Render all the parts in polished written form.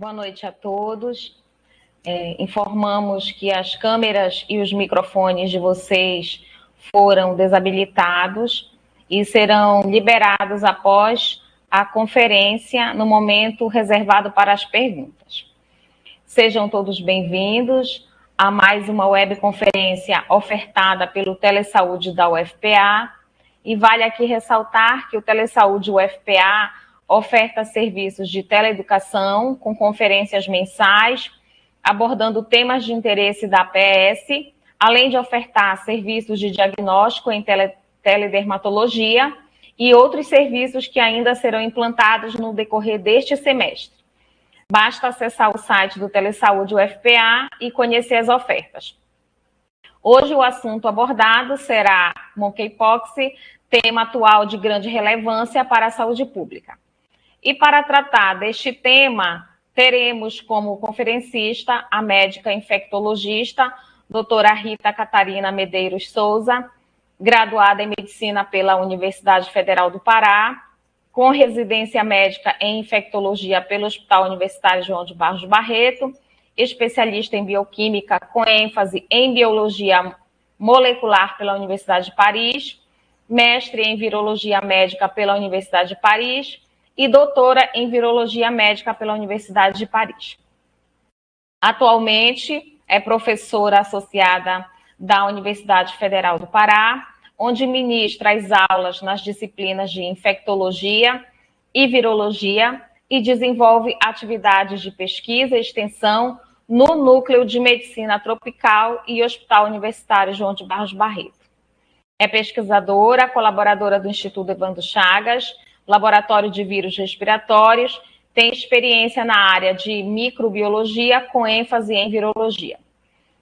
Boa noite a todos. Informamos que as câmeras e os microfones de vocês foram desabilitados e serão liberados após a conferência, no momento reservado para as perguntas. Sejam todos bem-vindos a mais uma webconferência ofertada pelo Telesaúde da UFPA, e vale aqui ressaltar que o Telesaúde UFPA oferta serviços de teleeducação com conferências mensais, abordando temas de interesse da APS, além de ofertar serviços de diagnóstico em teledermatologia e outros serviços que ainda serão implantados no decorrer deste semestre. Basta acessar o site do Telesaúde UFPA e conhecer as ofertas. Hoje o assunto abordado será Monkeypox, tema atual de grande relevância para a saúde pública. E para tratar deste tema, teremos como conferencista a médica infectologista, doutora Rita Catarina Medeiros Souza, graduada em Medicina pela Universidade Federal do Pará, com residência médica em infectologia pelo Hospital Universitário João de Barros Barreto, especialista em bioquímica com ênfase em biologia molecular pela Universidade de Paris, mestre em virologia médica pela Universidade de Paris e doutora em virologia médica pela Universidade de Paris. Atualmente é professora associada da Universidade Federal do Pará, onde ministra as aulas nas disciplinas de infectologia e virologia e desenvolve atividades de pesquisa e extensão no Núcleo de Medicina Tropical e Hospital Universitário João de Barros Barreto. É pesquisadora, colaboradora do Instituto Evandro Chagas, Laboratório de Vírus Respiratórios, tem experiência na área de microbiologia com ênfase em virologia.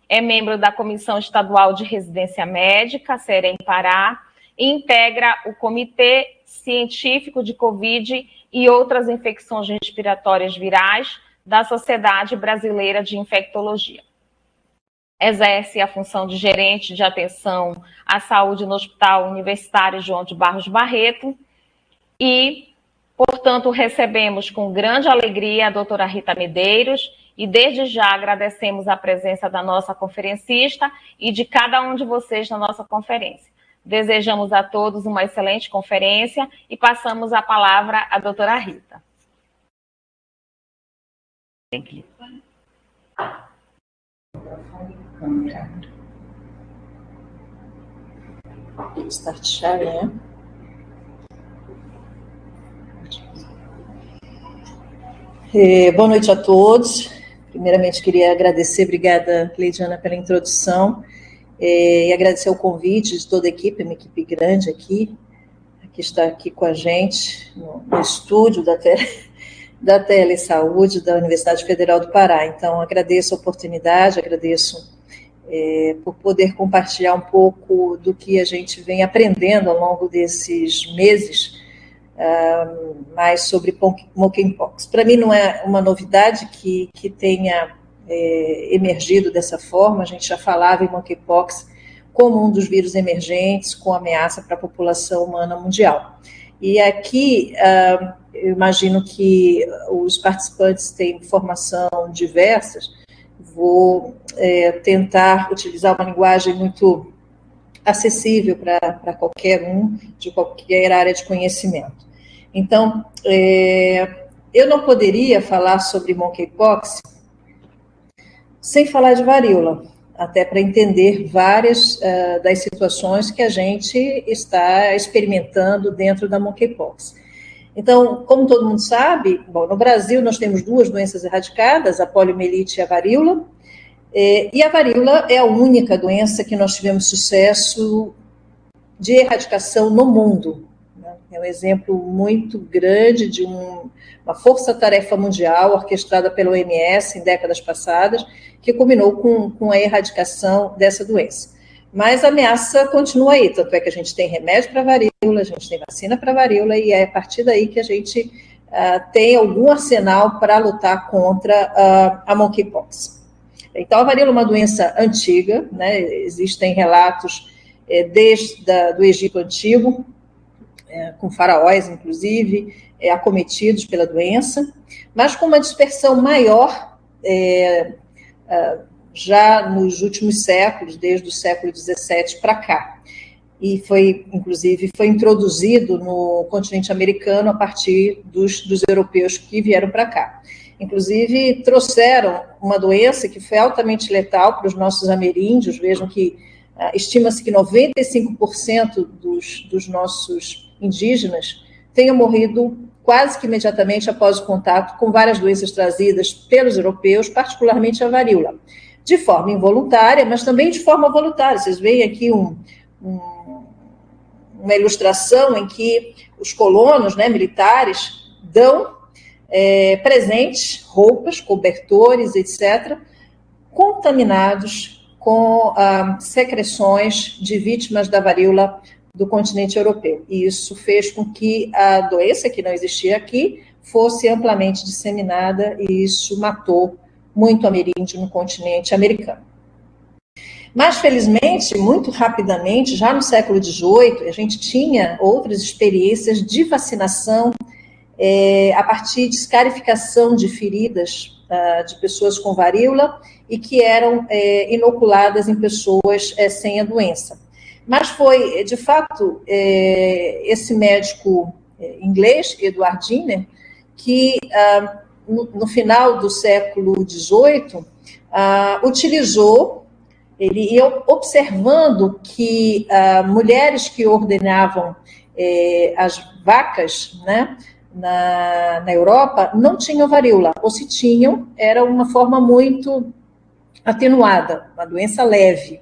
É membro da Comissão Estadual de Residência Médica, CEREM Pará, e integra o Comitê Científico de Covid e outras infecções respiratórias virais da Sociedade Brasileira de Infectologia. Exerce a função de gerente de atenção à saúde no Hospital Universitário João de Barros Barreto e, portanto, recebemos com grande alegria a doutora Rita Medeiros e desde já agradecemos a presença da nossa conferencista e de cada um de vocês na nossa conferência. Desejamos a todos uma excelente conferência e passamos a palavra à doutora Rita. Start share, né? Boa noite a todos. Primeiramente, queria agradecer, obrigada, Cleidiana, pela introdução, e agradecer o convite de toda a equipe, uma equipe grande aqui, que está aqui com a gente no estúdio da Telesaúde da Universidade Federal do Pará. Então, agradeço a oportunidade, agradeço por poder compartilhar um pouco do que a gente vem aprendendo ao longo desses meses, mais sobre Monkeypox. Para mim não é uma novidade que tenha emergido dessa forma. A gente já falava em Monkeypox como um dos vírus emergentes com ameaça para a população humana mundial. E aqui eu imagino que os participantes têm formação diversas. Vou tentar utilizar uma linguagem muito acessível para qualquer um, de qualquer área de conhecimento. Então, eu não poderia falar sobre Monkeypox sem falar de varíola, até para entender várias das situações que a gente está experimentando dentro da Monkeypox. Então, como todo mundo sabe, no Brasil nós temos duas doenças erradicadas, a poliomielite e a varíola, e a varíola é a única doença que nós tivemos sucesso de erradicação no mundo. É um exemplo muito grande de uma força-tarefa mundial orquestrada pela OMS em décadas passadas, que culminou com a erradicação dessa doença. Mas a ameaça continua aí, tanto é que a gente tem remédio para varíola, a gente tem vacina para varíola, e é a partir daí que a gente tem algum arsenal para lutar contra a Monkeypox. Então, a varíola é uma doença antiga, né? Existem relatos desde o Egito Antigo, com faraós, inclusive, acometidos pela doença, mas com uma dispersão maior já nos últimos séculos, desde o século XVII para cá. E inclusive, foi introduzido no continente americano a partir dos europeus que vieram para cá. Inclusive, trouxeram uma doença que foi altamente letal para os nossos ameríndios. Vejam que estima-se que 95% dos nossos indígenas tenham morrido quase que imediatamente após o contato com várias doenças trazidas pelos europeus, particularmente a varíola, de forma involuntária, mas também de forma voluntária. Vocês veem aqui uma ilustração em que os colonos, né, militares dão presentes, roupas, cobertores, etc., contaminados com secreções de vítimas da varíola do continente europeu. E isso fez com que a doença, que não existia aqui, fosse amplamente disseminada, e isso matou muito ameríndio no continente americano. Mas, felizmente, muito rapidamente, já no século XVIII, a gente tinha outras experiências de vacinação a partir de escarificação de feridas de pessoas com varíola e que eram inoculadas em pessoas sem a doença. Mas foi, de fato, esse médico inglês, Edward Jenner, que no final do século XVIII utilizou, ele ia observando que mulheres que ordenavam as vacas, né, na Europa, não tinham varíola, ou se tinham, era uma forma muito atenuada, uma doença leve.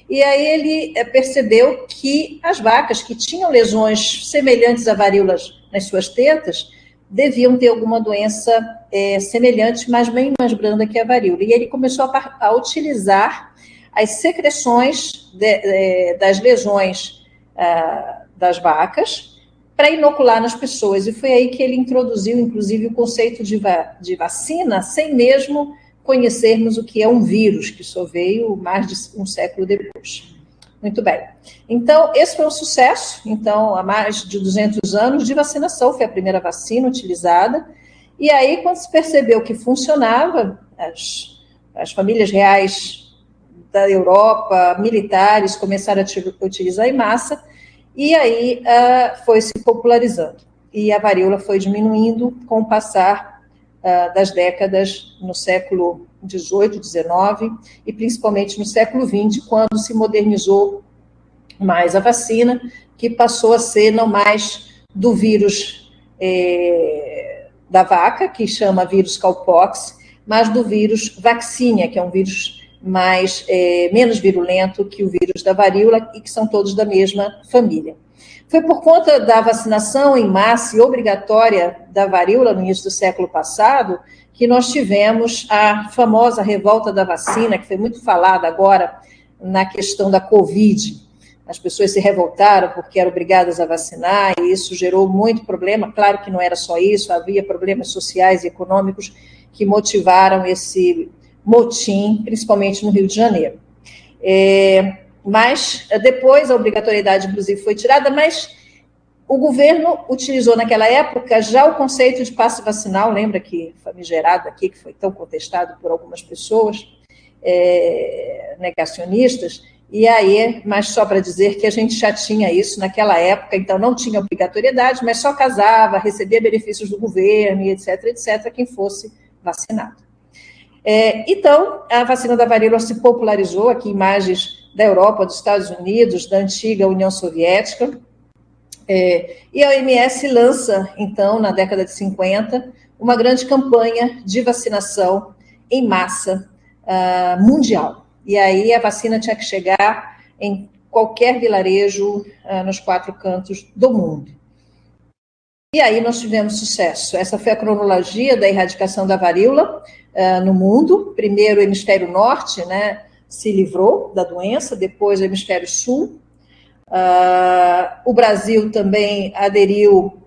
E aí ele percebeu que as vacas que tinham lesões semelhantes a varíolas nas suas tetas deviam ter alguma doença semelhante, mas bem mais branda que a varíola. E ele começou a utilizar as secreções das lesões das vacas para inocular nas pessoas. E foi aí que ele introduziu, inclusive, o conceito de vacina, sem mesmo conhecermos o que é um vírus, que só veio mais de um século depois. Muito bem. Então, esse foi um sucesso. Então, há mais de 200 anos de vacinação, foi a primeira vacina utilizada. E aí, quando se percebeu que funcionava, as famílias reais da Europa, militares, começaram a utilizar em massa, e aí foi se popularizando. E a varíola foi diminuindo com o passar das décadas no século XVIII, XIX e principalmente no século XX, quando se modernizou mais a vacina, que passou a ser não mais do vírus da vaca, que chama vírus cowpox, mas do vírus vaccinia, que é um vírus menos virulento que o vírus da varíola e que são todos da mesma família. Foi por conta da vacinação em massa e obrigatória da varíola no início do século passado que nós tivemos a famosa revolta da vacina, que foi muito falada agora na questão da Covid. As pessoas se revoltaram porque eram obrigadas a vacinar e isso gerou muito problema. Claro que não era só isso, havia problemas sociais e econômicos que motivaram esse motim, principalmente no Rio de Janeiro. Mas depois a obrigatoriedade, inclusive, foi tirada, mas o governo utilizou naquela época já o conceito de passe vacinal, lembra que famigerado aqui, que foi tão contestado por algumas pessoas negacionistas, e aí, mas só para dizer que a gente já tinha isso naquela época, então não tinha obrigatoriedade, mas só casava, recebia benefícios do governo, e etc., etc., quem fosse vacinado. Então, a vacina da varíola se popularizou, aqui imagens da Europa, dos Estados Unidos, da antiga União Soviética, e a OMS lança, então, na década de 50, uma grande campanha de vacinação em massa mundial. E aí a vacina tinha que chegar em qualquer vilarejo nos 4 cantos do mundo. E aí nós tivemos sucesso. Essa foi a cronologia da erradicação da varíola no mundo. Primeiro o hemisfério norte, né, se livrou da doença, depois o hemisfério sul. O Brasil também aderiu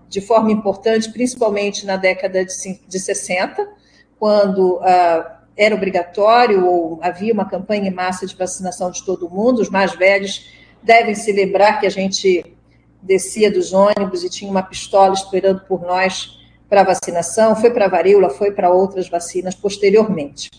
de forma importante, principalmente na década de 60, quando era obrigatório ou havia uma campanha em massa de vacinação de todo mundo. Os mais velhos devem se lembrar que a gente descia dos ônibus e tinha uma pistola esperando por nós para vacinação, foi para a varíola, foi para outras vacinas posteriormente.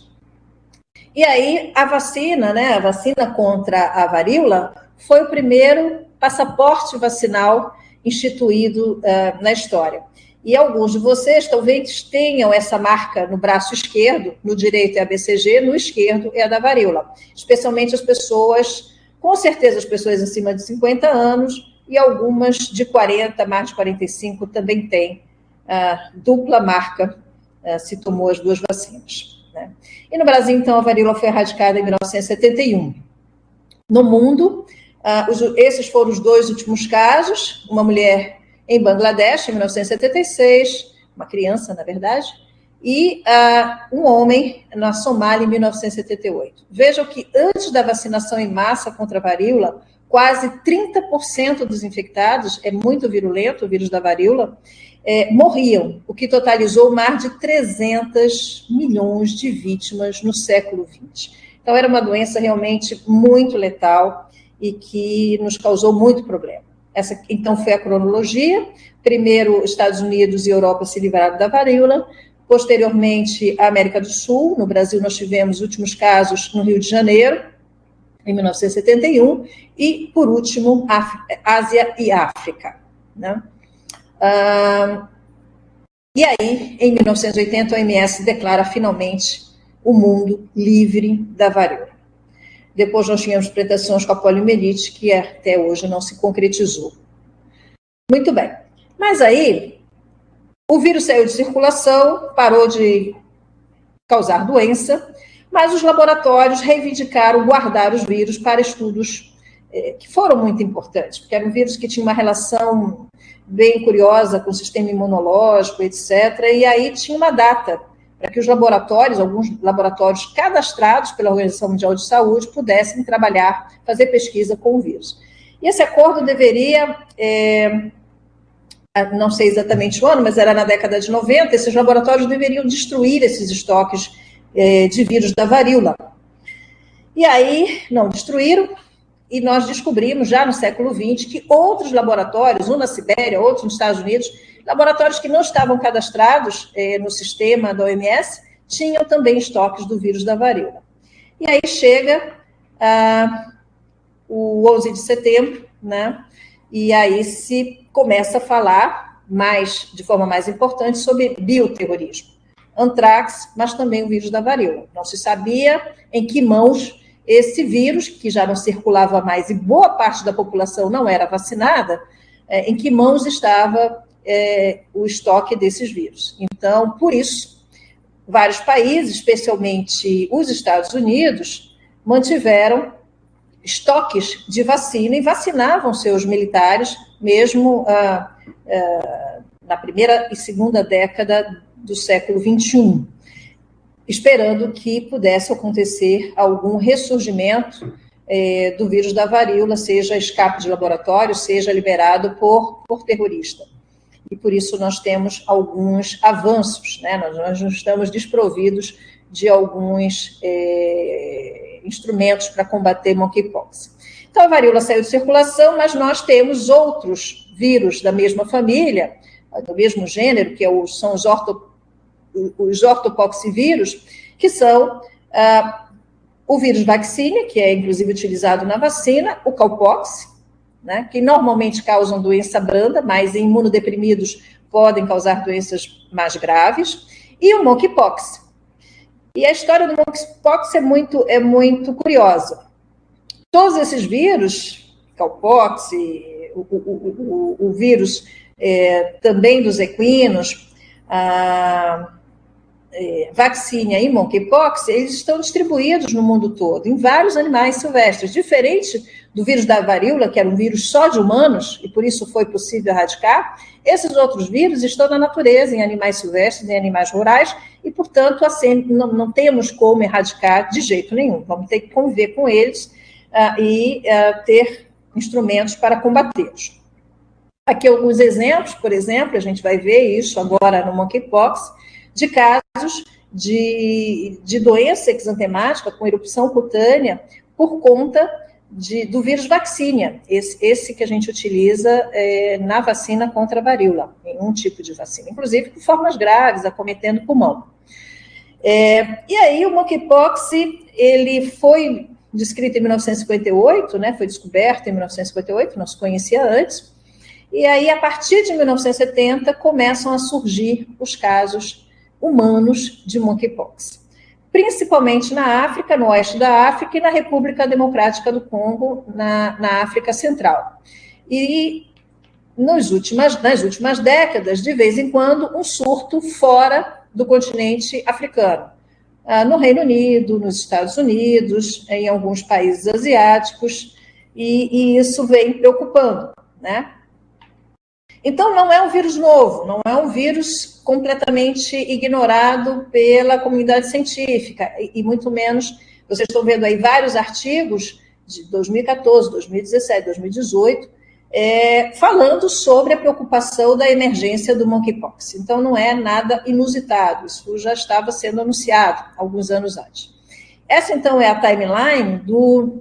E aí a vacina, né, a vacina contra a varíola foi o primeiro passaporte vacinal instituído na história. E alguns de vocês talvez tenham essa marca no braço esquerdo, no direito é a BCG, no esquerdo é a da varíola. Especialmente as pessoas, com certeza as pessoas acima de 50 anos e algumas de 40, mais de 45 também têm dupla marca, se tomou as duas vacinas. Né? E no Brasil, então, a varíola foi erradicada em 1971. No mundo, esses foram os dois últimos casos, uma mulher em Bangladesh, em 1976, uma criança, na verdade, e um homem na Somália, em 1978. Vejam que antes da vacinação em massa contra a varíola, quase 30% dos infectados, é muito virulento o vírus da varíola, morriam, o que totalizou mais de 300 milhões de vítimas no século XX. Então, era uma doença realmente muito letal e que nos causou muito problema. Essa, então, foi a cronologia. Primeiro, Estados Unidos e Europa se livraram da varíola. Posteriormente, a América do Sul. No Brasil, nós tivemos últimos casos no Rio de Janeiro, em 1971. E, por último, Ásia e África. Né? E aí, em 1980, a OMS declara finalmente o mundo livre da varíola. Depois nós tínhamos pretensões com a poliomielite, que até hoje não se concretizou. Muito bem. Mas aí, o vírus saiu de circulação, parou de causar doença, mas os laboratórios reivindicaram guardar os vírus para estudos que foram muito importantes, porque era um vírus que tinha uma relação bem curiosa com o sistema imunológico, etc. E aí tinha uma data para que os laboratórios, alguns laboratórios cadastrados pela Organização Mundial de Saúde, pudessem trabalhar, fazer pesquisa com o vírus. E esse acordo deveria, não sei exatamente o ano, mas era na década de 90, esses laboratórios deveriam destruir esses estoques de vírus da varíola. E aí, não destruíram, e nós descobrimos, já no século XX, que outros laboratórios, um na Sibéria, outro nos Estados Unidos, laboratórios que não estavam cadastrados no sistema da OMS, tinham também estoques do vírus da varíola. E aí chega o 11 de setembro, né? E aí se começa a falar de forma mais importante sobre bioterrorismo. Antrax, mas também o vírus da varíola. Não se sabia em que mãos esse vírus, que já não circulava mais e boa parte da população não era vacinada, em que mãos estava o estoque desses vírus. Então, por isso, vários países, especialmente os Estados Unidos, mantiveram estoques de vacina e vacinavam seus militares, mesmo na primeira e segunda década do século XXI, esperando que pudesse acontecer algum ressurgimento do vírus da varíola, seja escape de laboratório, seja liberado por terrorista. E por isso nós temos alguns avanços, né? Nós não estamos desprovidos de alguns instrumentos para combater monkeypox. Então, a varíola saiu de circulação, mas nós temos outros vírus da mesma família, do mesmo gênero, que são os ortopoxivírus, que são o vírus vaccinia, que é inclusive utilizado na vacina, o cowpox, né, que normalmente causam doença branda, mas em imunodeprimidos podem causar doenças mais graves, e o monkeypox. E a história do monkeypox é muito curiosa. Todos esses vírus, cowpox, o vírus também dos equinos, vaccinia e monkeypox, eles estão distribuídos no mundo todo, em vários animais silvestres, diferente do vírus da varíola, que era um vírus só de humanos, e por isso foi possível erradicar. Esses outros vírus estão na natureza, em animais silvestres, em animais rurais, e, portanto, assim, não temos como erradicar de jeito nenhum. Vamos ter que conviver com eles e ter instrumentos para combatê-los. Aqui alguns exemplos, por exemplo, a gente vai ver isso agora no monkeypox, de casos de doença exantemática com erupção cutânea por conta do vírus vaccinia, esse que a gente utiliza na vacina contra a varíola, em um tipo de vacina, inclusive com formas graves, acometendo o pulmão. E aí o monkeypox, ele foi descrito em 1958, né, foi descoberto em 1958, não se conhecia antes, e aí a partir de 1970 começam a surgir os casos humanos de monkeypox, principalmente na África, no oeste da África e na República Democrática do Congo, na África Central. E nas últimas décadas, de vez em quando, um surto fora do continente africano, no Reino Unido, nos Estados Unidos, em alguns países asiáticos, e isso vem preocupando, né? Então, não é um vírus novo, não é um vírus completamente ignorado pela comunidade científica, e muito menos, vocês estão vendo aí vários artigos de 2014, 2017, 2018, falando sobre a preocupação da emergência do monkeypox. Então, não é nada inusitado, isso já estava sendo anunciado alguns anos antes. Essa, então, é a timeline do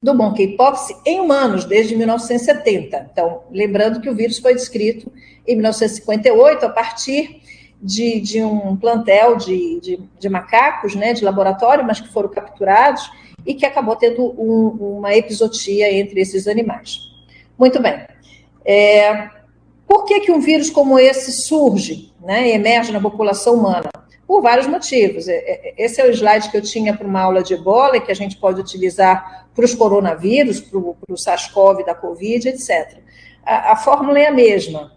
monkeypox em humanos, desde 1970. Então, lembrando que o vírus foi descrito em 1958, a partir de um plantel de macacos, né, de laboratório, mas que foram capturados e que acabou tendo uma epizootia entre esses animais. Muito bem. Por que um vírus como esse surge, né, e emerge na população humana? Por vários motivos. Esse é o slide que eu tinha para uma aula de ebola, que a gente pode utilizar para os coronavírus, para o SARS-CoV da Covid, etc. A fórmula é a mesma.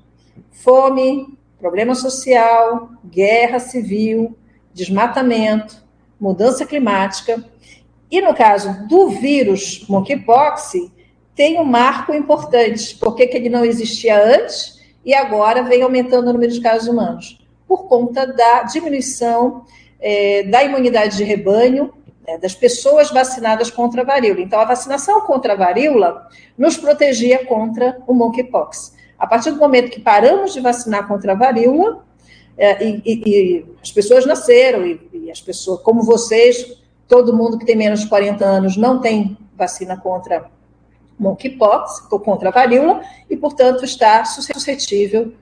Fome, problema social, guerra civil, desmatamento, mudança climática. E no caso do vírus monkeypox, tem um marco importante. Por que ele não existia antes e agora vem aumentando o número de casos humanos? Por conta da diminuição da imunidade de rebanho, das pessoas vacinadas contra a varíola. Então, a vacinação contra a varíola nos protegia contra o monkeypox. A partir do momento que paramos de vacinar contra a varíola, e as pessoas nasceram, e as pessoas, como vocês, todo mundo que tem menos de 40 anos não tem vacina contra monkeypox, ou contra a varíola, e, portanto, está suscetível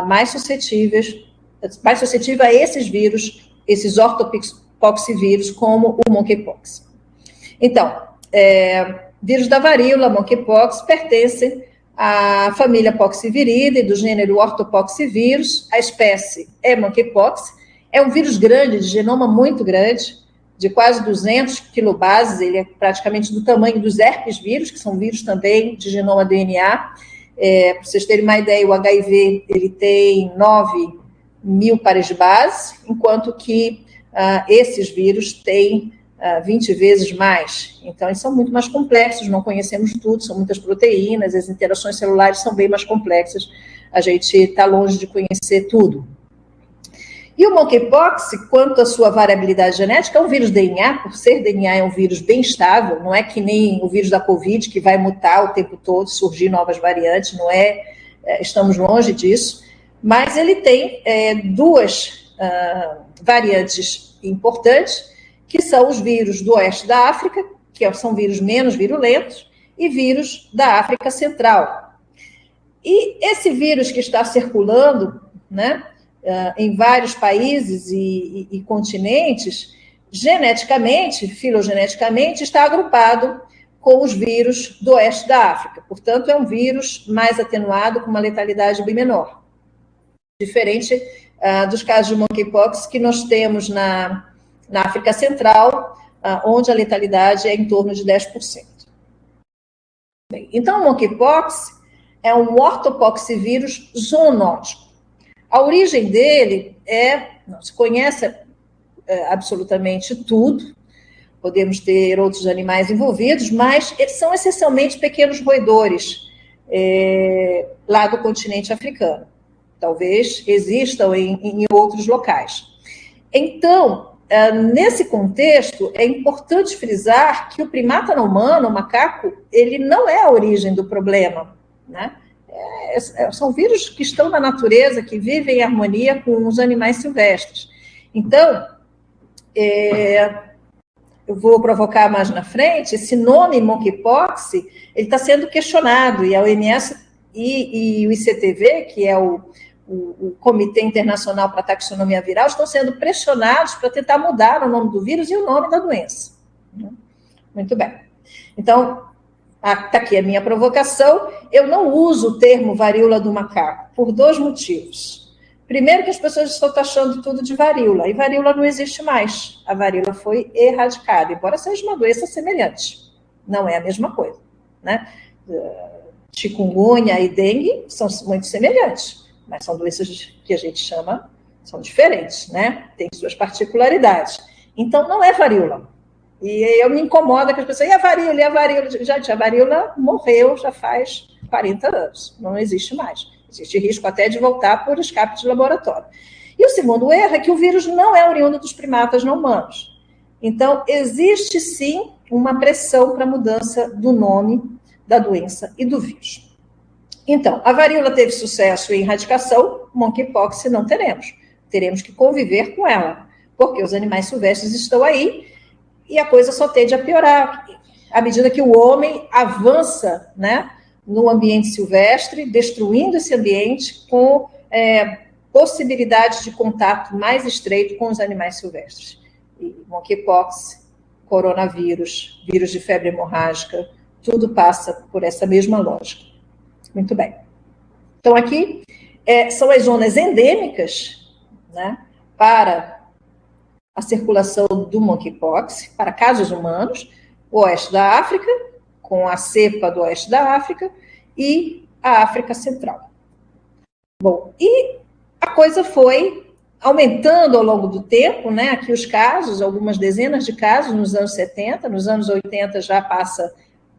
mais suscetível a esses vírus, esses ortopoxvírus, como o monkeypox. Então, vírus da varíola, monkeypox, pertencem à família Poxviridae, do gênero ortopoxvírus. A espécie é monkeypox. É um vírus grande, de genoma muito grande, de quase 200 quilobases. Ele é praticamente do tamanho dos herpes vírus, que são vírus também de genoma DNA. Para vocês terem uma ideia, o HIV ele tem 9.000 pares de base, enquanto que esses vírus têm 20 vezes mais. Então, eles são muito mais complexos, não conhecemos tudo, são muitas proteínas, as interações celulares são bem mais complexas, a gente está longe de conhecer tudo. E o monkeypox, quanto à sua variabilidade genética, é um vírus DNA, por ser DNA é um vírus bem estável, não é que nem o vírus da Covid, que vai mutar o tempo todo, surgir novas variantes, não é, estamos longe disso, mas ele tem duas variantes importantes, que são os vírus do oeste da África, que são vírus menos virulentos, e vírus da África Central. E esse vírus que está circulando, né, em vários países e continentes, geneticamente, filogeneticamente, está agrupado com os vírus do oeste da África. Portanto, é um vírus mais atenuado, com uma letalidade bem menor. Diferente dos casos de monkeypox que nós temos na África Central, onde a letalidade é em torno de 10%. Bem, então, o monkeypox é um ortopoxvírus zoonótico. A origem dele não se conhece absolutamente tudo, podemos ter outros animais envolvidos, mas eles são essencialmente pequenos roedores lá do continente africano. Talvez existam em outros locais. Então, nesse contexto, é importante frisar que o primata não humano, o macaco, ele não é a origem do problema, né? São vírus que estão na natureza, que vivem em harmonia com os animais silvestres. Então, eu vou provocar mais na frente, esse nome monkeypox, ele está sendo questionado, e a OMS e o ICTV, que é o Comitê Internacional para a Taxonomia Viral, estão sendo pressionados para tentar mudar o nome do vírus e o nome da doença. Muito bem. Então, está aqui a minha provocação. Eu não uso o termo varíola do macaco, por 2 motivos. Primeiro, que as pessoas estão taxando tudo de varíola, e varíola não existe mais. A varíola foi erradicada, embora seja uma doença semelhante. Não é a mesma coisa, né? Chikungunya e dengue são muito semelhantes, mas são doenças que a gente chama, são diferentes, né? Tem suas particularidades. Então, não é varíola. E eu me incomodo que as pessoas, e a varíola, e a varíola? Gente, a varíola morreu já faz 40 anos, não existe mais. Existe risco até de voltar por escape de laboratório. E o segundo erro é que o vírus não é oriundo dos primatas não humanos. Então, existe sim uma pressão para a mudança do nome da doença e do vírus. Então, a varíola teve sucesso em erradicação, monkeypox não teremos. Teremos que conviver com ela, porque os animais silvestres estão aí e a coisa só tende a piorar à medida que o homem avança, né, no ambiente silvestre, destruindo esse ambiente com possibilidade de contato mais estreito com os animais silvestres. E monkeypox, coronavírus, vírus de febre hemorrágica, tudo passa por essa mesma lógica. Muito bem. Então, aqui são as zonas endêmicas, né, para a circulação do monkeypox, para casos humanos, o oeste da África, com a cepa do oeste da África, e a África Central. Bom, e a coisa foi aumentando ao longo do tempo, né, aqui os casos, algumas dezenas de casos nos anos 70, nos anos 80 já passa,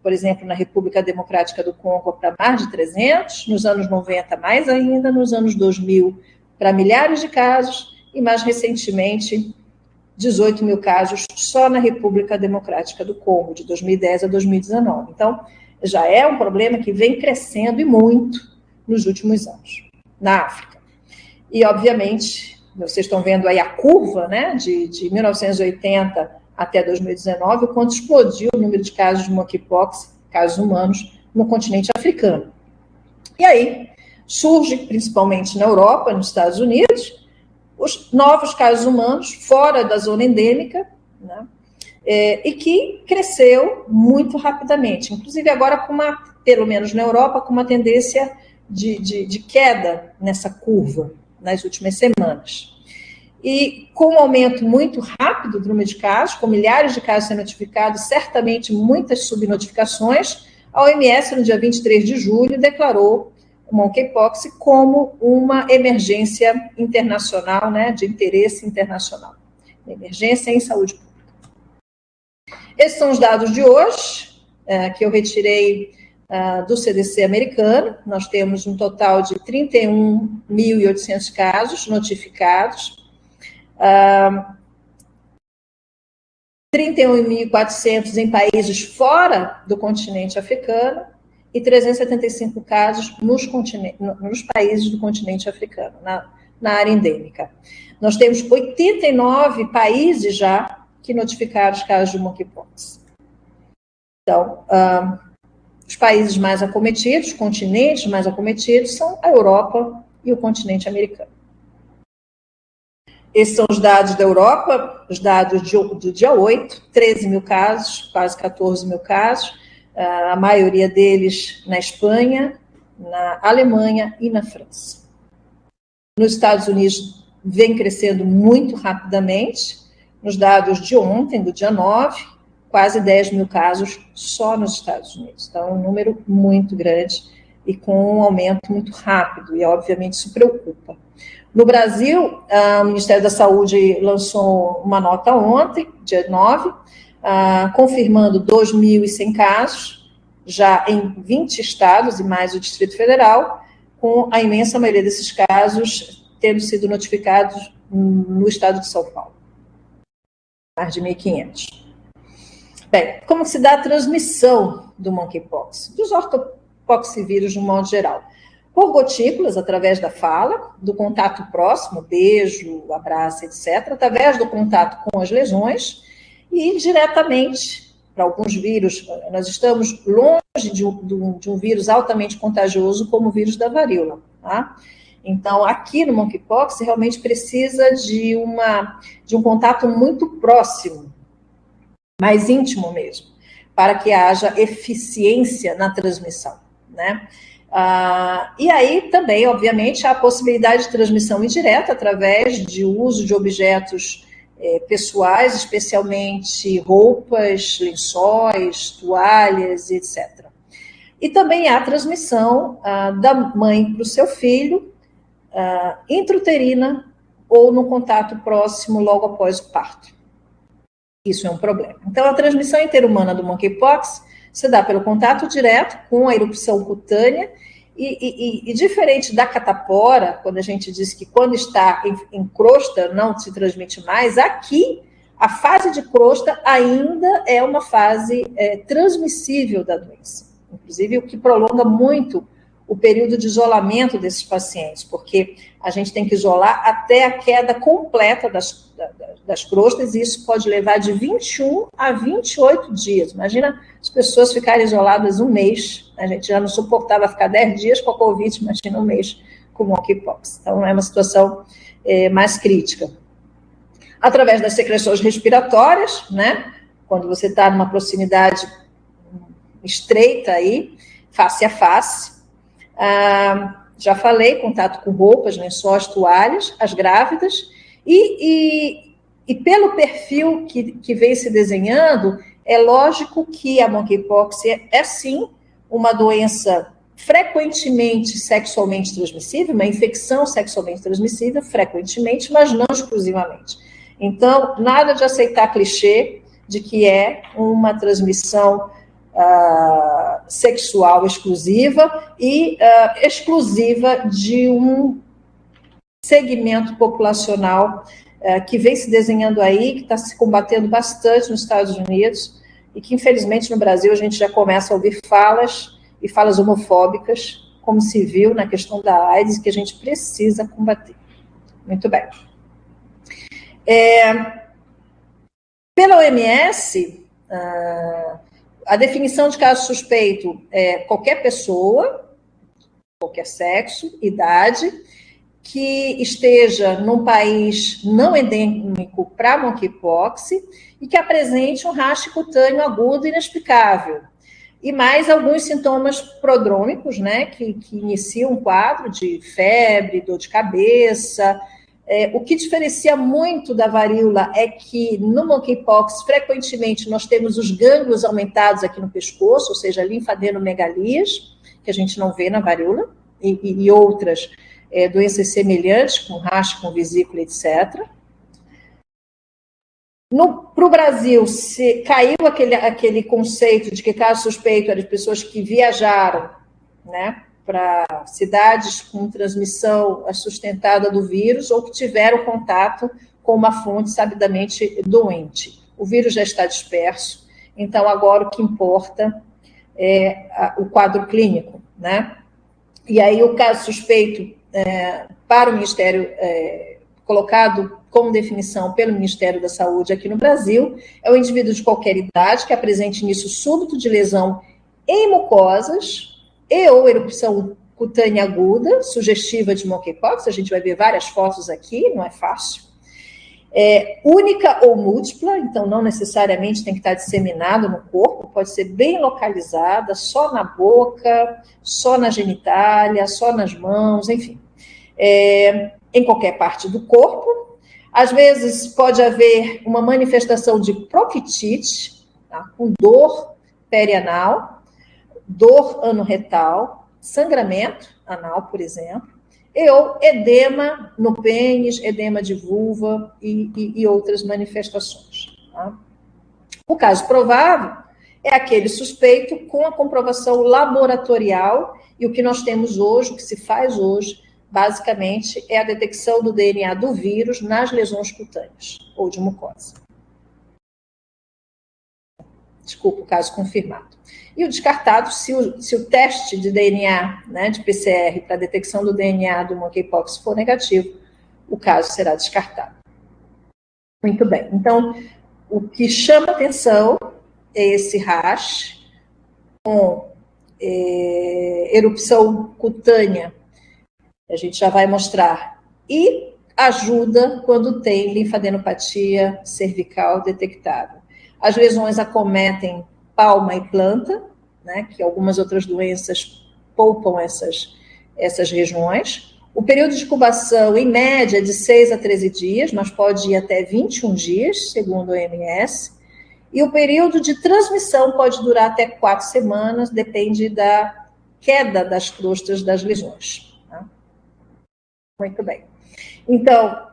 por exemplo, na República Democrática do Congo para mais de 300, nos anos 90 mais ainda, nos anos 2000 para milhares de casos, e mais recentemente 18 mil casos só na República Democrática do Congo, de 2010 a 2019. Então, já é um problema que vem crescendo e muito nos últimos anos, na África. E, obviamente, vocês estão vendo aí a curva, né, de 1980 até 2019, o quanto explodiu o número de casos de monkeypox, casos humanos, no continente africano. E aí, surge, principalmente na Europa, nos Estados Unidos, os novos casos humanos fora da zona endêmica, né, e que cresceu muito rapidamente, inclusive agora pelo menos na Europa, com uma tendência de queda nessa curva nas últimas semanas. E com um aumento muito rápido do número de casos, com milhares de casos sendo notificados, certamente muitas subnotificações, a OMS, no dia 23 de julho, declarou o monkeypox como uma emergência internacional, né, de interesse internacional. Emergência em saúde pública. Esses são os dados de hoje, que eu retirei do CDC americano. Nós temos um total de 31.800 casos notificados, 31.400 em países fora do continente africano e 375 casos nos países do continente africano, na área endêmica. Nós temos 89 países já que notificaram os casos de monkeypox. Então, os países mais acometidos, os continentes mais acometidos são a Europa e o continente americano. Esses são os dados da Europa, os dados do dia 8, 13 mil casos, quase 14 mil casos, a maioria deles na Espanha, na Alemanha e na França. Nos Estados Unidos vem crescendo muito rapidamente, nos dados de ontem, do dia 9, quase 10 mil casos só nos Estados Unidos. Então, é um número muito grande e com um aumento muito rápido, e obviamente isso preocupa. No Brasil, o Ministério da Saúde lançou uma nota ontem, dia 9, confirmando 2.100 casos, já em 20 estados e mais o Distrito Federal, com a imensa maioria desses casos tendo sido notificados no estado de São Paulo. Mais de 1.500. Bem, como se dá a transmissão do monkeypox? Dos ortopoxivírus, de um modo geral. Por gotículas, através da fala, do contato próximo, beijo, abraço, etc., através do contato com as lesões e diretamente para alguns vírus. Nós estamos longe de um vírus altamente contagioso como o vírus da varíola, tá? Então, aqui no monkeypox, você realmente precisa de um contato muito próximo, mais íntimo mesmo, para que haja eficiência na transmissão, né? E aí também, obviamente, há a possibilidade de transmissão indireta através de uso de objetos pessoais, especialmente roupas, lençóis, toalhas, etc. E também há a transmissão da mãe para o seu filho, intrauterina ou no contato próximo logo após o parto. Isso é um problema. Então, a transmissão interhumana do monkeypox se dá pelo contato direto com a erupção cutânea e diferente da catapora, quando a gente diz que quando está em crosta não se transmite mais, aqui a fase de crosta ainda é uma fase transmissível da doença. Inclusive, o que prolonga muito o período de isolamento desses pacientes, porque a gente tem que isolar até a queda completa das crostas, e isso pode levar de 21 a 28 dias. Imagina as pessoas ficarem isoladas um mês, a gente já não suportava ficar 10 dias com a Covid, imagina um mês com monkeypox. Então, é uma situação mais crítica. Através das secreções respiratórias, né? Quando você está numa proximidade estreita aí, face a face. Já falei, contato com roupas, lençóis, toalhas, as grávidas, e pelo perfil que vem se desenhando, é lógico que a monkeypox é sim uma doença frequentemente sexualmente transmissível, uma infecção sexualmente transmissível, frequentemente, mas não exclusivamente. Então, nada de aceitar clichê de que é uma transmissão sexual exclusiva e exclusiva de um segmento populacional que vem se desenhando aí, que está se combatendo bastante nos Estados Unidos e que, infelizmente, no Brasil a gente já começa a ouvir falas homofóbicas, como se viu na questão da AIDS, que a gente precisa combater. Muito bem. Pela OMS, a definição de caso suspeito é qualquer pessoa, qualquer sexo, idade, que esteja num país não endêmico para monkeypox e que apresente um raste cutâneo agudo inexplicável. E mais alguns sintomas prodrômicos, né, que iniciam um quadro de febre, dor de cabeça. O que diferencia muito da varíola é que no monkeypox, frequentemente, nós temos os gânglios aumentados aqui no pescoço, ou seja, linfadenomegalias, que a gente não vê na varíola, e outras doenças semelhantes, com raste, com vesícula, etc. Para o Brasil, caiu aquele conceito de que caso suspeito eram de pessoas que viajaram, né, para cidades com transmissão sustentada do vírus ou que tiveram contato com uma fonte sabidamente doente. O vírus já está disperso, então agora o que importa é o quadro clínico, né? E aí o caso suspeito para o Ministério, colocado como definição pelo Ministério da Saúde aqui no Brasil, é o indivíduo de qualquer idade que apresente início súbito de lesão em mucosas e ou erupção cutânea aguda, sugestiva de monkeypox, a gente vai ver várias fotos aqui, não é fácil. Única ou múltipla, então não necessariamente tem que estar disseminado no corpo, pode ser bem localizada, só na boca, só na genitália, só nas mãos, enfim. Em qualquer parte do corpo. Às vezes pode haver uma manifestação de proctite, tá, com dor perianal, dor anorretal, sangramento anal, por exemplo, ou edema no pênis, edema de vulva e outras manifestações. Tá? O caso provável é aquele suspeito com a comprovação laboratorial, e o que nós temos hoje, o que se faz hoje, basicamente, é a detecção do DNA do vírus nas lesões cutâneas ou de mucosa. Desculpa, o caso confirmado. E o descartado, se o teste de DNA, né, de PCR, para detecção do DNA do monkeypox for negativo, o caso será descartado. Muito bem. Então, o que chama atenção é esse rash com erupção cutânea, a gente já vai mostrar, e ajuda quando tem linfadenopatia cervical detectável. As lesões acometem palma e planta, né, que algumas outras doenças poupam essas regiões. O período de incubação, em média, é de 6 a 13 dias, mas pode ir até 21 dias, segundo a OMS. E o período de transmissão pode durar até 4 semanas, depende da queda das crostas das lesões. Tá? Muito bem. Então,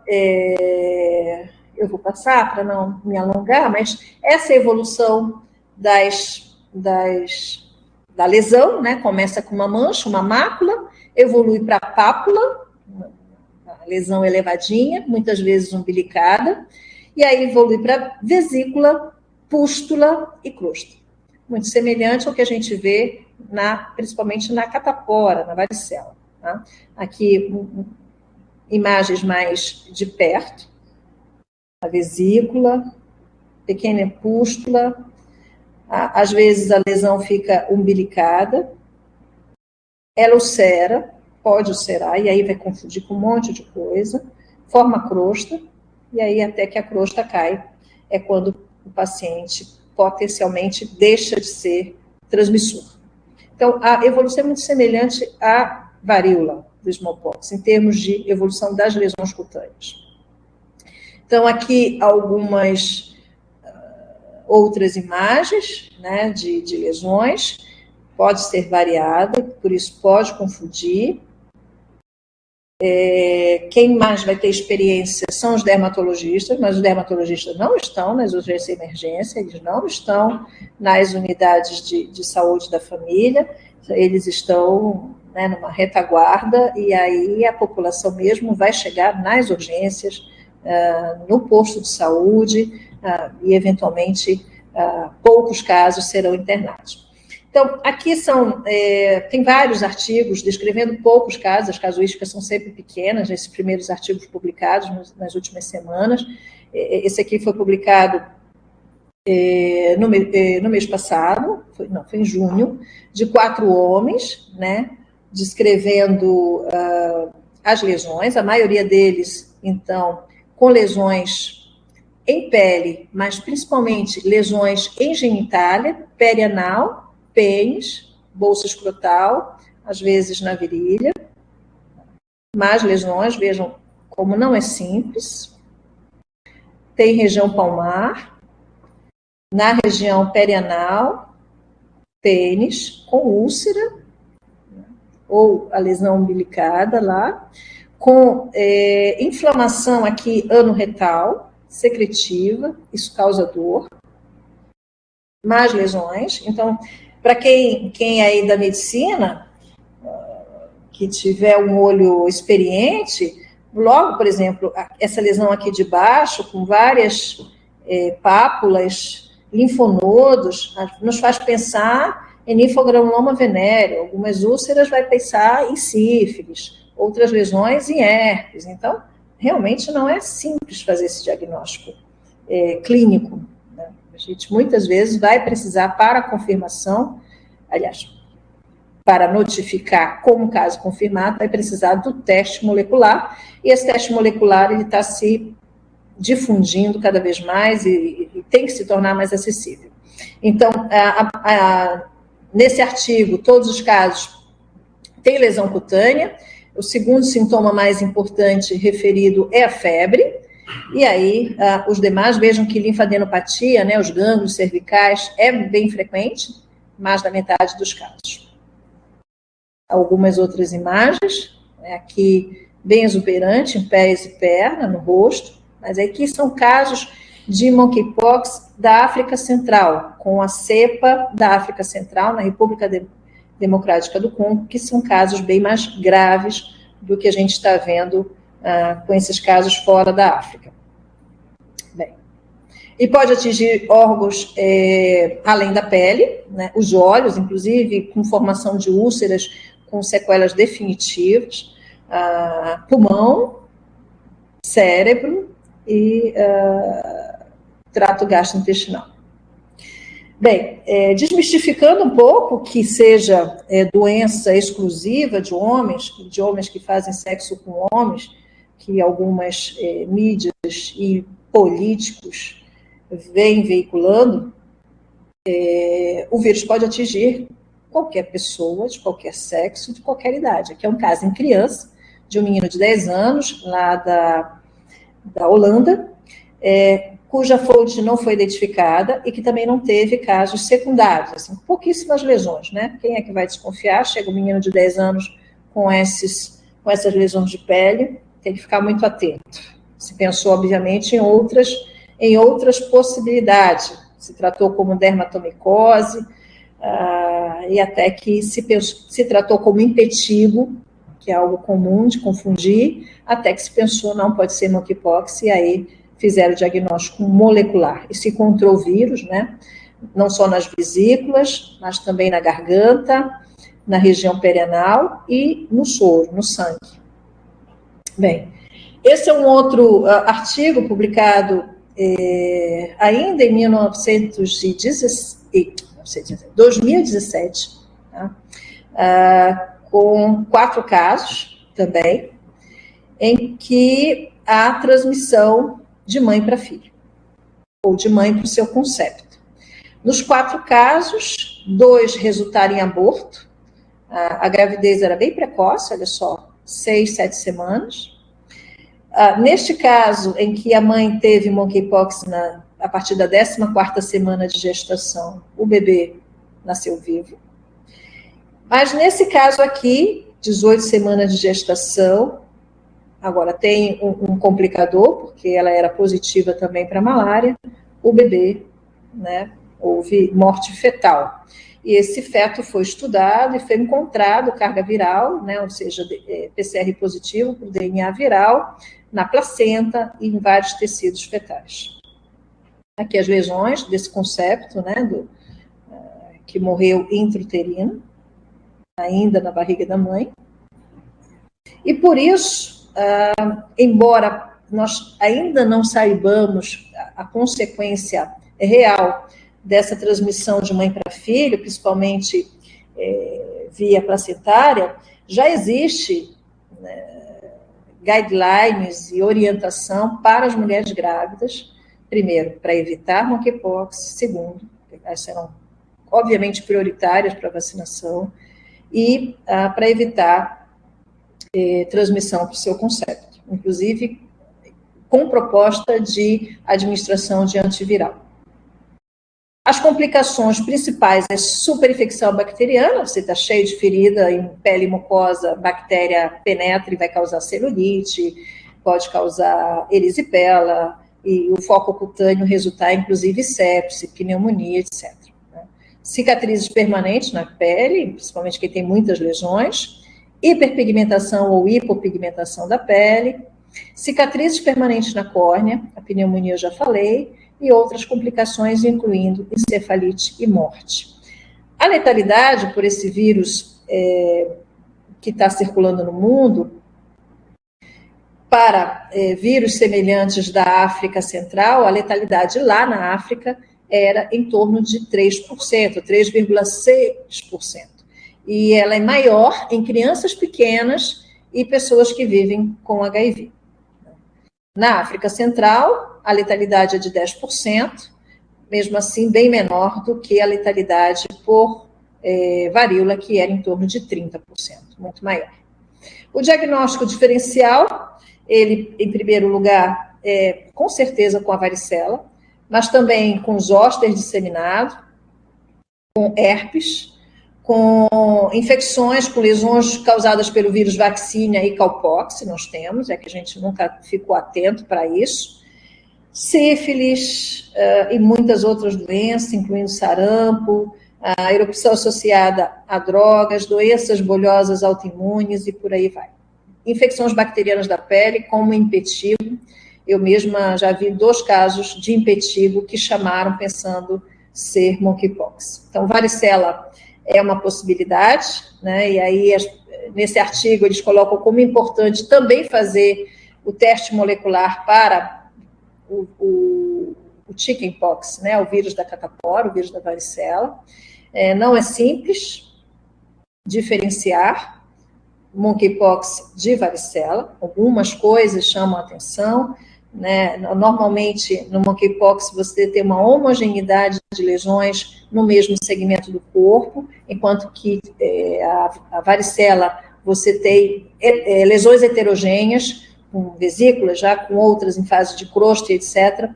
eu vou passar para não me alongar, mas essa evolução da lesão, né? Começa com uma mancha, uma mácula, evolui para a pápula, uma lesão elevadinha, muitas vezes umbilicada, e aí evolui para vesícula, pústula e crosta. Muito semelhante ao que a gente vê principalmente na catapora, na varicela. Tá? Aqui, imagens mais de perto, a vesícula, pequena pústula, às vezes a lesão fica umbilicada, ela ulcera, pode ulcerar, e aí vai confundir com um monte de coisa, forma crosta, e aí até que a crosta cai, é quando o paciente potencialmente deixa de ser transmissor. Então, a evolução é muito semelhante à varíola do smallpox, em termos de evolução das lesões cutâneas. Então, aqui algumas outras imagens, né, de lesões, pode ser variada, por isso pode confundir. Quem mais vai ter experiência são os dermatologistas, mas os dermatologistas não estão nas urgências e emergência, eles não estão nas unidades de saúde da família, eles estão, né, numa retaguarda, e aí a população mesmo vai chegar nas urgências, no posto de saúde, e eventualmente poucos casos serão internados. Então, aqui tem vários artigos descrevendo poucos casos, as casuísticas são sempre pequenas, esses primeiros artigos publicados nas últimas semanas. Esse aqui foi publicado no mês passado, foi em junho, de 4 homens, né, descrevendo as lesões, a maioria deles, então, com lesões em pele, mas principalmente lesões em genitália, perianal, pênis, bolsa escrotal, às vezes na virilha. Mais lesões, vejam como não é simples. Tem região palmar, na região perianal, pênis, com úlcera, ou a lesão umbilicada lá, com inflamação aqui anorretal, secretiva, isso causa dor. Mais lesões. Então, para quem é aí da medicina, que tiver um olho experiente, logo, por exemplo, essa lesão aqui de baixo, com várias pápulas, linfonodos, nos faz pensar em linfogranuloma venéreo, algumas úlceras vai pensar em sífilis, outras lesões em herpes. Então, realmente não é simples fazer esse diagnóstico clínico. Né? A gente muitas vezes vai precisar, para a confirmação, aliás, para notificar como caso confirmado, vai precisar do teste molecular, e esse teste molecular ele está se difundindo cada vez mais e tem que se tornar mais acessível. Então, nesse artigo, todos os casos têm lesão cutânea. O segundo sintoma mais importante referido é a febre, e aí os demais, vejam que linfadenopatia, né, os gânglios cervicais, é bem frequente, mais da metade dos casos. Algumas outras imagens, aqui bem exuberante, em pés e perna, no rosto, mas aqui são casos de monkeypox da África Central, com a cepa da África Central, na República Democrática do Congo, que são casos bem mais graves do que a gente está vendo com esses casos fora da África. Bem, e pode atingir órgãos além da pele, né, os olhos, inclusive com formação de úlceras com sequelas definitivas, pulmão, cérebro e trato gastrointestinal. Bem, desmistificando um pouco que seja doença exclusiva de homens que fazem sexo com homens, que algumas mídias e políticos vêm veiculando, o vírus pode atingir qualquer pessoa, de qualquer sexo, de qualquer idade. Aqui é um caso em criança, de um menino de 10 anos, lá da Holanda, cuja fonte não foi identificada e que também não teve casos secundários, assim, pouquíssimas lesões, né? Quem é que vai desconfiar? Chega um menino de 10 anos com essas lesões de pele, tem que ficar muito atento. Se pensou, obviamente, em outras possibilidades. Se tratou como dermatomicose, e até que se tratou como impetigo, que é algo comum de confundir, até que se pensou, não, pode ser monkeypox, e aí fizeram o diagnóstico molecular. E se encontrou o vírus, né, não só nas vesículas, mas também na garganta, na região perianal e no soro, no sangue. Bem, esse é um outro artigo publicado ainda em 2017, tá? Com 4 casos também, em que há transmissão de mãe para filho, ou de mãe para o seu concepto. Nos 4 casos, 2 resultaram em aborto, a gravidez era bem precoce, olha só, 6, 7 semanas. Neste caso, em que a mãe teve monkeypox a partir da 14ª semana de gestação, o bebê nasceu vivo. Mas nesse caso aqui, 18 semanas de gestação, agora tem um complicador, porque ela era positiva também para malária, o bebê, né, houve morte fetal. E esse feto foi estudado e foi encontrado carga viral, né, ou seja, PCR positivo para o DNA viral, na placenta e em vários tecidos fetais. Aqui as lesões desse concepto, né, que morreu intrauterino, ainda na barriga da mãe. E por isso, embora nós ainda não saibamos a consequência real dessa transmissão de mãe para filho, principalmente via placentária, já existe, né, guidelines e orientação para as mulheres grávidas, primeiro, para evitar monkeypox, segundo, elas serão obviamente prioritárias para a vacinação, e para evitar transmissão para o seu concepto, inclusive com proposta de administração de antiviral. As complicações principais é superinfecção bacteriana, você está cheio de ferida em pele e mucosa, bactéria penetra e vai causar celulite, pode causar erisipela, e o foco cutâneo resultar, inclusive, sepse, pneumonia, etc. Cicatrizes permanentes na pele, principalmente quem tem muitas lesões, hiperpigmentação ou hipopigmentação da pele, cicatrizes permanentes na córnea, a pneumonia eu já falei, e outras complicações, incluindo encefalite e morte. A letalidade por esse vírus que está circulando no mundo, para vírus semelhantes da África Central, a letalidade lá na África era em torno de 3%, 3,6%. E ela é maior em crianças pequenas e pessoas que vivem com HIV. Na África Central, a letalidade é de 10%, mesmo assim bem menor do que a letalidade por varíola, que era em torno de 30%, muito maior. O diagnóstico diferencial, ele, em primeiro lugar, com certeza com a varicela, mas também com zoster disseminado, com herpes, com infecções, com lesões causadas pelo vírus vaccinia e cowpox, nós temos, que a gente nunca ficou atento para isso, sífilis e muitas outras doenças, incluindo sarampo, a erupção associada a drogas, doenças bolhosas autoimunes e por aí vai. Infecções bacterianas da pele, como impetigo, eu mesma já vi 2 casos de impetigo que chamaram pensando ser monkeypox. Então, varicela é uma possibilidade, né? E aí, nesse artigo, eles colocam como importante também fazer o teste molecular para chickenpox, né, o vírus da catapora, o vírus da varicela. Não é simples diferenciar monkeypox de varicela, algumas coisas chamam a atenção, né? Normalmente, no monkeypox, você tem uma homogeneidade de lesões no mesmo segmento do corpo, enquanto que a varicela, você tem lesões heterogêneas, com vesículas, já com outras em fase de crosta, etc.,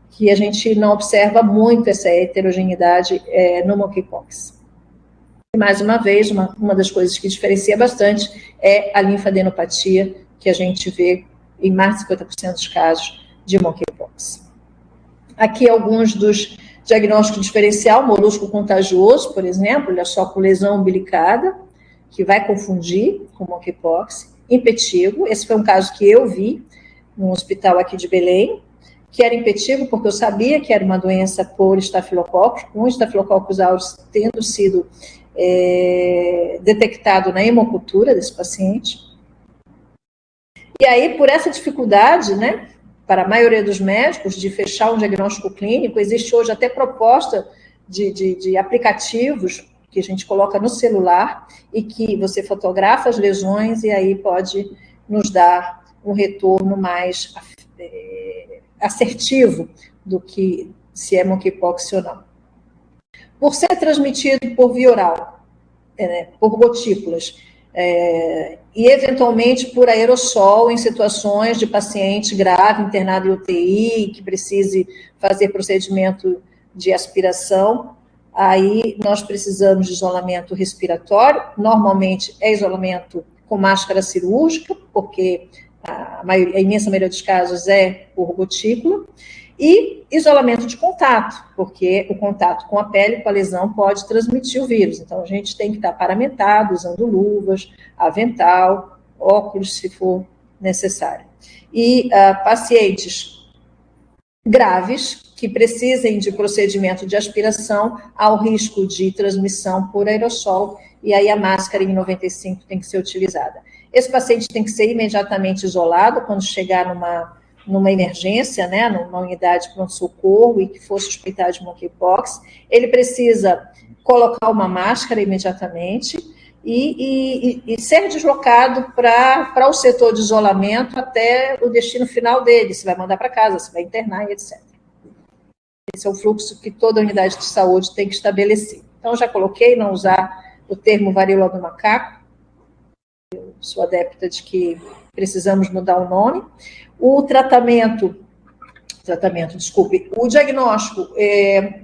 que a gente não observa muito essa heterogeneidade no monkeypox. E, mais uma vez, uma das coisas que diferencia bastante é a linfadenopatia, que a gente vê em mais de 50% dos casos de monkeypox. Aqui alguns dos diagnósticos diferencial, molusco contagioso, por exemplo, olha só, com lesão umbilicada, que vai confundir com monkeypox, impetigo, esse foi um caso que eu vi no hospital aqui de Belém, que era impetigo porque eu sabia que era uma doença por estafilococcus, com estafilococcus aureus tendo sido detectado na hemocultura desse paciente. E aí, por essa dificuldade, né, para a maioria dos médicos, de fechar um diagnóstico clínico, existe hoje até proposta de aplicativos que a gente coloca no celular e que você fotografa as lesões e aí pode nos dar um retorno mais assertivo do que se é monkeypox ou não. Por ser transmitido por via oral, por gotículas, e eventualmente por aerossol em situações de paciente grave, internado em UTI, que precise fazer procedimento de aspiração, aí nós precisamos de isolamento respiratório, normalmente é isolamento com máscara cirúrgica, porque a imensa maioria dos casos é por gotícula, e isolamento de contato, porque o contato com a pele, com a lesão, pode transmitir o vírus. Então, a gente tem que estar paramentado, usando luvas, avental, óculos, se for necessário. E pacientes graves, que precisem de procedimento de aspiração, há o risco de transmissão por aerossol, e aí a máscara N95 tem que ser utilizada. Esse paciente tem que ser imediatamente isolado quando chegar numa emergência, né, numa unidade de pronto-socorro e que for suspeitar de monkeypox. Ele precisa colocar uma máscara imediatamente e ser deslocado para o setor de isolamento até o destino final dele, se vai mandar para casa, se vai internar e etc. Esse é o fluxo que toda unidade de saúde tem que estabelecer. Então, já coloquei, não usar o termo varíola do macaco. Eu sou adepta de que precisamos mudar o nome. O o diagnóstico,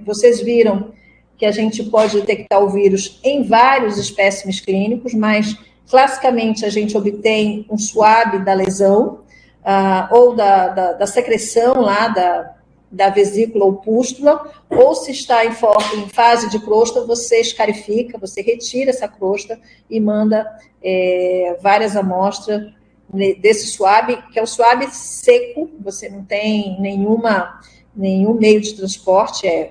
vocês viram que a gente pode detectar o vírus em vários espécimes clínicos, mas classicamente a gente obtém um swab da lesão, ou da secreção lá da vesícula ou pústula, ou se está em fase de crosta, você escarifica, você retira essa crosta e manda várias amostras desse swab, que é o swab seco, você não tem nenhum meio de transporte,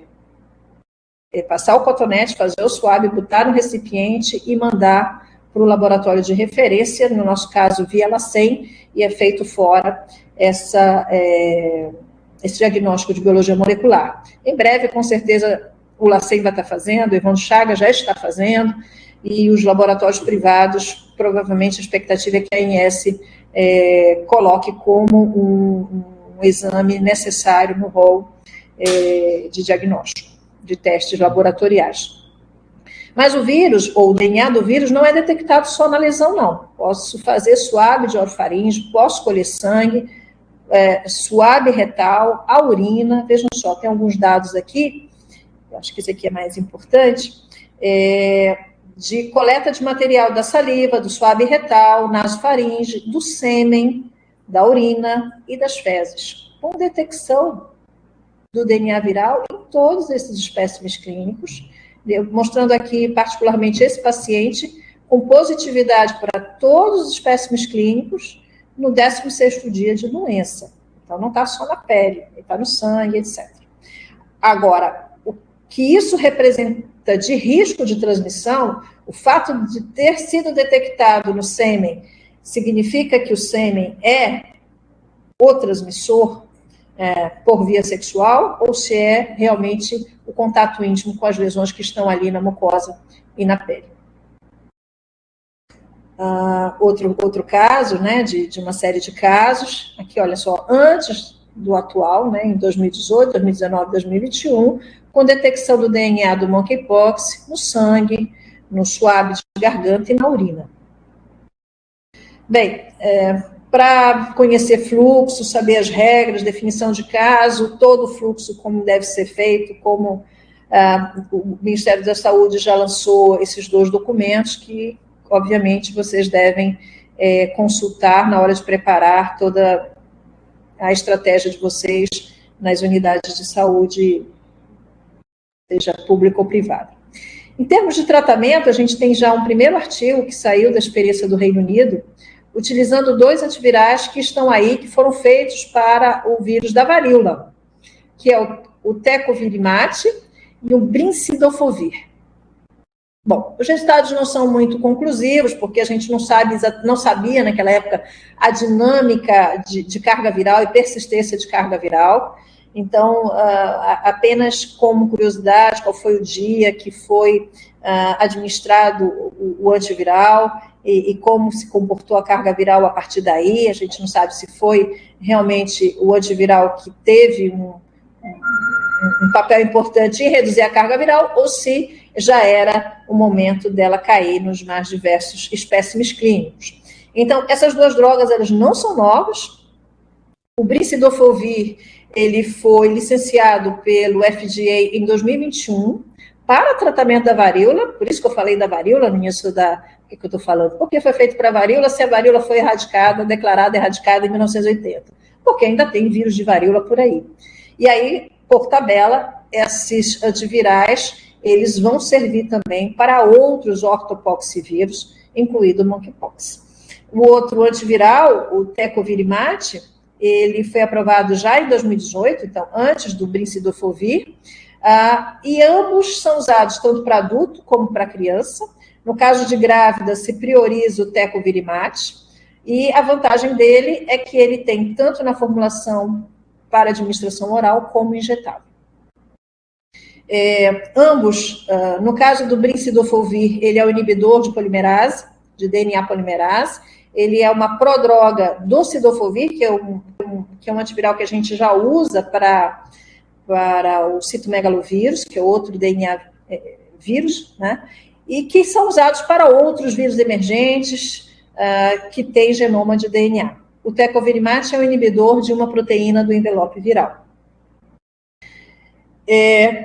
passar o cotonete, fazer o swab, botar no recipiente e mandar para o laboratório de referência, no nosso caso via LACEN, e é feito fora esse diagnóstico de biologia molecular. Em breve, com certeza, o LACEN vai estar fazendo, o Evandro Chagas já está fazendo, e os laboratórios privados, provavelmente a expectativa é que a ANS coloque como um exame necessário no rol de diagnóstico, de testes laboratoriais. Mas o vírus, ou o DNA do vírus, não é detectado só na lesão, não. Posso fazer swab de orofaringe, posso colher sangue, swab retal, a urina, vejam só, tem alguns dados aqui, eu acho que esse aqui é mais importante, de coleta de material da saliva, do swab retal, nasofaringe, do sêmen, da urina e das fezes, com detecção do DNA viral em todos esses espécimes clínicos, mostrando aqui particularmente esse paciente com positividade para todos os espécimes clínicos no 16º dia de doença. Então, não está só na pele, está no sangue, etc. Agora, o que isso representa de risco de transmissão, o fato de ter sido detectado no sêmen, significa que o sêmen é o transmissor, por via sexual ou se é realmente o contato íntimo com as lesões que estão ali na mucosa e na pele. Outro caso, né, de uma série de casos, aqui olha só, antes do atual, né, em 2018, 2019, 2021, com detecção do DNA do monkeypox no sangue, no suave de garganta e na urina. Bem, para conhecer fluxo, saber as regras, definição de caso, todo o fluxo como deve ser feito, como o Ministério da Saúde já lançou esses 2 documentos que, obviamente, vocês devem consultar na hora de preparar toda a estratégia de vocês nas unidades de saúde, seja pública ou privada. Em termos de tratamento, a gente tem já um primeiro artigo que saiu da experiência do Reino Unido, utilizando 2 antivirais que estão aí, que foram feitos para o vírus da varíola, que é o Tecovirimat e o Brincidofovir. Bom, os resultados não são muito conclusivos, porque a gente não sabia naquela época a dinâmica de carga viral e persistência de carga viral. Então, apenas como curiosidade, qual foi o dia que foi administrado o antiviral e como se comportou a carga viral a partir daí. A gente não sabe se foi realmente o antiviral que teve um papel importante em reduzir a carga viral ou se já era o momento dela cair nos mais diversos espécimes clínicos. Então, essas 2 drogas, elas não são novas. O Brincidofovir, ele foi licenciado pelo FDA em 2021 para tratamento da varíola, por isso que eu falei da varíola no início o que eu estou falando? Porque foi feito para a varíola, se a varíola foi declarada erradicada em 1980, porque ainda tem vírus de varíola por aí. E aí, por tabela, esses antivirais, eles vão servir também para outros ortopoxivírus, incluído o monkeypox. O outro antiviral, o Tecovirimat, ele foi aprovado já em 2018, então antes do Brincidofovir, e ambos são usados tanto para adulto como para criança. No caso de grávida, se prioriza o Tecovirimat, e a vantagem dele é que ele tem tanto na formulação para administração oral como injetável. Ambos, no caso do Brincidofovir, ele é o inibidor de polimerase, de DNA polimerase, ele é uma prodroga do Cidofovir, que é um antiviral que a gente já usa para o citomegalovírus, que é outro DNA vírus, né? E que são usados para outros vírus emergentes que têm genoma de DNA. O Tecovirimat é um inibidor de uma proteína do envelope viral.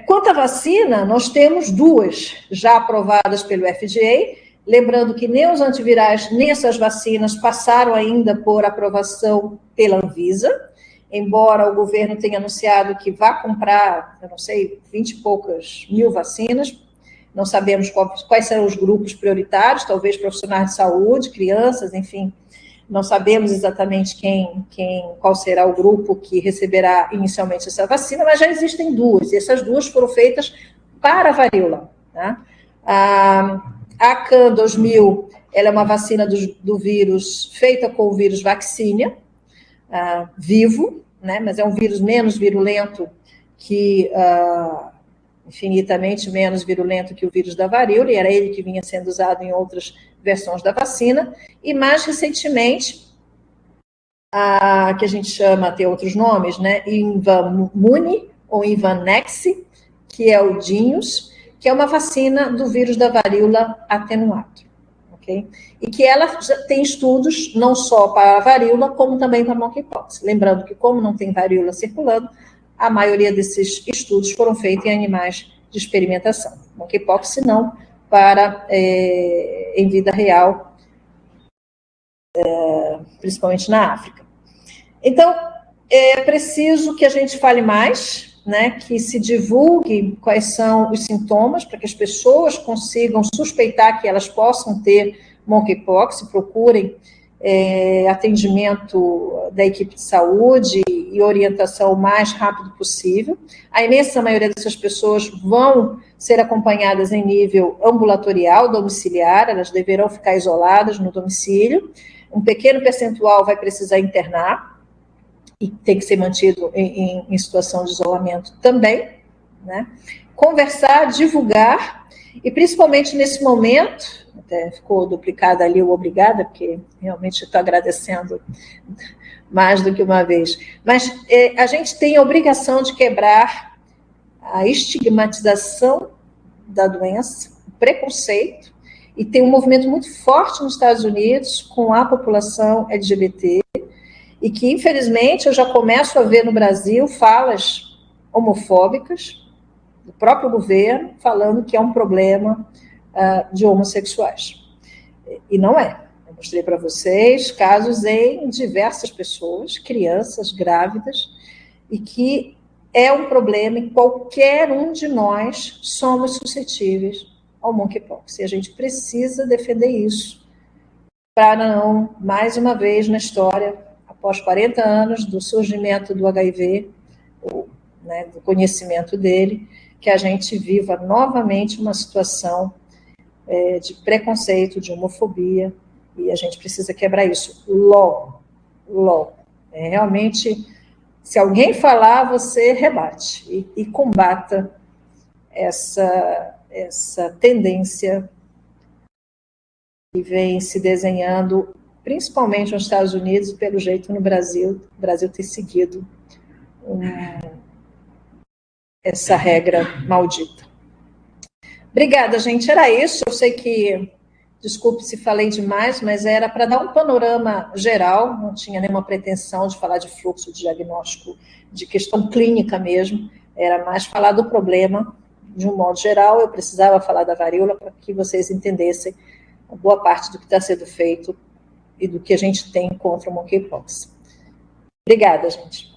Quanto à vacina, nós temos 2 já aprovadas pelo FDA, lembrando que nem os antivirais, nem essas vacinas passaram ainda por aprovação pela Anvisa, embora o governo tenha anunciado que vai comprar, eu não sei, 20 e poucas mil vacinas, não sabemos quais serão os grupos prioritários, talvez profissionais de saúde, crianças, enfim, não sabemos exatamente qual será o grupo que receberá inicialmente essa vacina, mas já existem 2, e essas 2 foram feitas para a varíola. Né? A CAN 2000, ela é uma vacina do vírus feita com o vírus vaccinia, vivo, né? Mas é um vírus menos virulento que, infinitamente menos virulento que o vírus da varíola, e era ele que vinha sendo usado em outras versões da vacina, e mais recentemente, que a gente chama, tem outros nomes, né, Invamune ou Invanex, que é o Dinhos, que é uma vacina do vírus da varíola atenuado, ok? E que ela já tem estudos não só para a varíola, como também para a monkeypox. Lembrando que como não tem varíola circulando, a maioria desses estudos foram feitos em animais de experimentação. Monkeypox, se não, para em vida real, principalmente na África. Então, é preciso que a gente fale mais, né, que se divulgue quais são os sintomas, para que as pessoas consigam suspeitar que elas possam ter monkeypox, procurem atendimento da equipe de saúde e orientação o mais rápido possível. A imensa maioria dessas pessoas vão ser acompanhadas em nível ambulatorial, domiciliar, elas deverão ficar isoladas no domicílio. Um pequeno percentual vai precisar internar, e tem que ser mantido em situação de isolamento também, né? Conversar, divulgar, e principalmente nesse momento, até ficou duplicado ali o obrigada, porque realmente estou agradecendo mais do que uma vez, mas a gente tem a obrigação de quebrar a estigmatização da doença, o preconceito, e tem um movimento muito forte nos Estados Unidos com a população LGBT, e que, infelizmente, eu já começo a ver no Brasil falas homofóbicas do próprio governo falando que é um problema de homossexuais. E não é. Eu mostrei para vocês casos em diversas pessoas, crianças grávidas, e que é um problema e qualquer um de nós somos suscetíveis ao monkeypox. E a gente precisa defender isso para não, mais uma vez na história, após 40 anos do surgimento do HIV, né, do conhecimento dele, que a gente viva novamente uma situação de preconceito, de homofobia, e a gente precisa quebrar isso logo, logo. Realmente, se alguém falar, você rebate e combata essa tendência que vem se desenhando, principalmente nos Estados Unidos e, pelo jeito, no Brasil. O Brasil tem seguido essa regra maldita. Obrigada, gente. Era isso. Eu sei que, desculpe se falei demais, mas era para dar um panorama geral, não tinha nenhuma pretensão de falar de fluxo de diagnóstico, de questão clínica mesmo, era mais falar do problema de um modo geral. Eu precisava falar da varíola para que vocês entendessem boa parte do que está sendo feito e do que a gente tem contra o monkeypox. Obrigada, gente.